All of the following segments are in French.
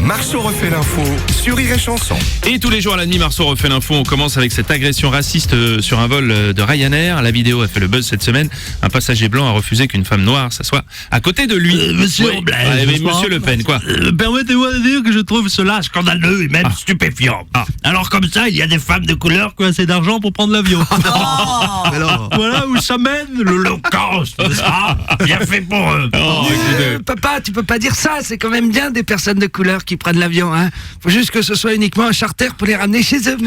Marceau refait l'info sur Rire et Chanson. Et tous les jours à la nuit, Marceau refait l'info. On commence avec cette agression raciste sur un vol de Ryanair. La vidéo a fait le buzz cette semaine. Un passager blanc a refusé qu'une femme noire s'assoie à côté de lui. Monsieur Oui. Robles, Mais Monsieur Le Pen, quoi. Permettez-moi de dire que je trouve cela scandaleux et même stupéfiant. Alors comme ça, il y a des femmes de couleur qui ont assez d'argent pour prendre l'avion. Voilà où ça mène l'Holocauste, n'est-ce pas? Bien fait pour eux. Papa, tu peux pas dire ça, c'est quand même bien des personnes de couleur qui prennent l'avion, hein. Faut juste que ce soit uniquement un charter pour les ramener chez eux.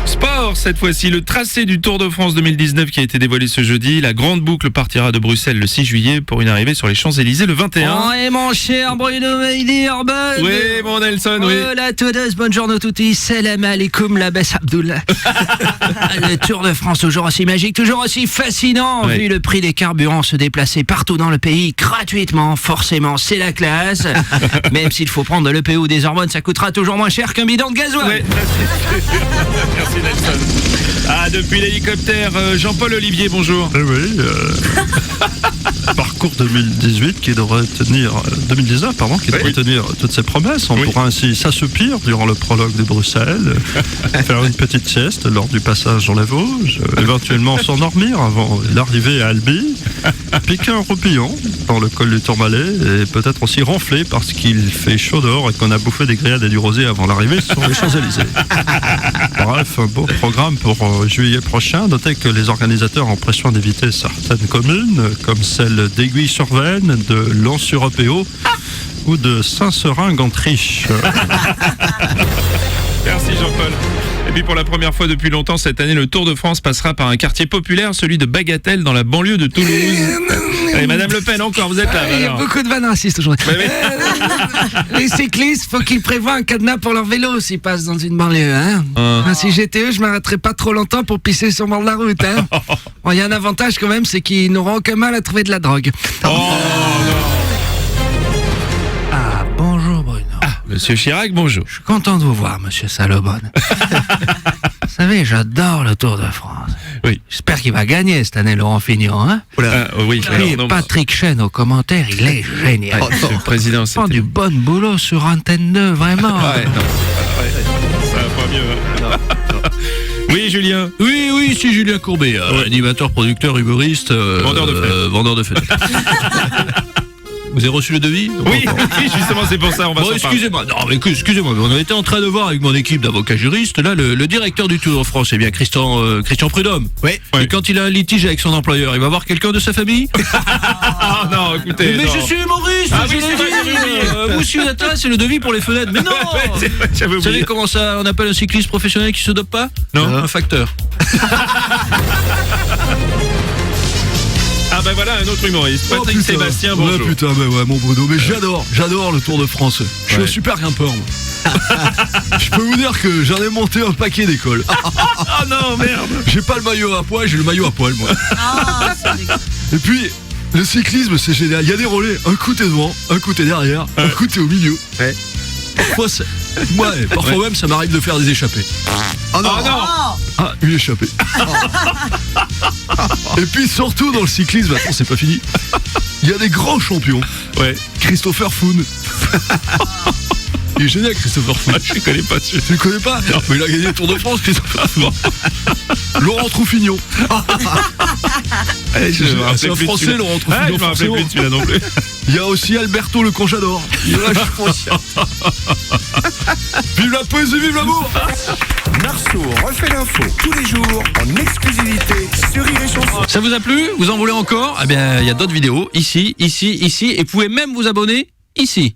Sport, cette fois-ci, le tracé du Tour de France 2019 qui a été dévoilé ce jeudi. La grande boucle partira de Bruxelles le 6 juillet pour une arrivée sur les Champs-Élysées le 21. Oh, et mon cher Bruno Meidi Orban. Oui, mon Nelson, oui. Hola todos, buongiorno tutti, salam alaikum, la baisse Abdullah. Le Tour de France, toujours aussi magique, toujours aussi fascinant. Oui. Vu le prix des carburants se déplacer partout dans le pays gratuitement, forcément, c'est la classe. Même s'il faut prendre le PO ou des hormones, ça coûtera toujours moins cher qu'un bidon de gasoil. Ouais. Merci Nelson. Ah, depuis l'hélicoptère, Jean-Paul Olivier, bonjour. Parcours 2018 qui devrait tenir 2019 pardon, qui devrait tenir toutes ses promesses. On pourra ainsi s'assoupir durant le prologue de Bruxelles, faire une petite sieste lors du passage dans les Vosges, éventuellement s'endormir avant l'arrivée à Albi, piquer un roupillon dans le col du Tourmalet et peut-être aussi ronfler parce qu'il fait chaud dehors et qu'on a bouffé des grillades et du rosé avant l'arrivée sur les Champs-Élysées. Bref, un beau programme pour juillet prochain. Notez que les organisateurs ont pression d'éviter certaines communes, comme celle d'Aiguille-sur-Veine, de Lons-sur-Opéo ou de Saint-Seringue en Triche. Merci Jean-Paul. Et puis pour la première fois depuis longtemps cette année, le Tour de France passera par un quartier populaire, celui de Bagatelle, dans la banlieue de Toulouse. Allez, Madame Le Pen, encore, vous êtes là. Il y a alors. beaucoup de vannes racistes aujourd'hui. Ouais, Les cyclistes, faut qu'ils prévoient un cadenas pour leur vélo s'ils passent dans une banlieue, hein. Si j'étais eux, je m'arrêterais pas trop longtemps pour pisser sur le bord de la route, hein. Bon, il y a un avantage quand même, c'est qu'ils n'auront aucun mal à trouver de la drogue. Ah, bonjour Bruno. Monsieur Chirac, bonjour. Je suis content de vous voir, monsieur Salomon. Vous savez, j'adore le Tour de France. Oui. J'espère qu'il va gagner cette année, Laurent Fignon, hein. Oui, Puis alors, non, Patrick Chen au commentaire, il est génial. Monsieur le Président, Il fait c'était... du bon boulot sur Antenne 2, vraiment. Ouais, non. Ça va pas mieux. Hein. Oui, Julien. Oui, c'est Julien Courbet, animateur, producteur, humoriste, Vendeur de fenêtres. vendeur de fenêtres. Vous avez reçu le devis? Oui, justement, c'est pour ça, on va Bon, s'en parler. excusez-moi, mais on était en train de voir avec mon équipe d'avocats juristes, là, le directeur du Tour de France, c'est bien Christian Prudhomme. Oui. Et quand il a un litige avec son employeur, il va voir quelqu'un de sa famille? Ah non, écoutez. Mais non. je suis humoriste, Ah je oui, l'ai c'est vrai, dit. j'avais oublié. Vous, si vous êtes là, c'est le devis pour les fenêtres. Mais non! Ouais, c'est vrai, j'avais Vous savez oublié. comment ça, on appelle un cycliste professionnel qui se dope pas? Non. Un facteur. Ah ben voilà un autre humoriste, Patrick Sébastien, bonjour. Ouais, putain, mais ouais, mon Bruno, mais j'adore le Tour de France. Je suis un super grimpeur, moi. Je peux vous dire que j'en ai monté un paquet d'écoles. Ah non, merde. J'ai pas le maillot à poil, j'ai le maillot à poil, moi. Et puis, le cyclisme, c'est génial. Il y a des relais, un coup t'es devant, un coup t'es derrière, un coup t'es au milieu. Ouais. Parfois même, ça m'arrive de faire des échappées. Oh non, Ah, une échappée. Et puis surtout dans le cyclisme, attends, c'est pas fini. Il y a des grands champions. Ouais. Christopher Froome. Il est génial, Christopher Froome. Ah, je connais pas dessus. Tu le connais pas? Non, mais il a gagné le Tour de France, Christopher Froome. Laurent Troufignon. C'est un Français, Laurent Ah, je Troufignon, me rappelle forcément. plus de celui-là non plus. Il y a aussi Alberto le Conchador. Il est là, je pense. Vive la poésie, vive l'amour. Marceau refait l'info tous les jours en exclusivité sur Rire et Chanson. Ça vous a plu? Vous en voulez encore? Eh bien, il y a d'autres vidéos ici, et vous pouvez même vous abonner ici.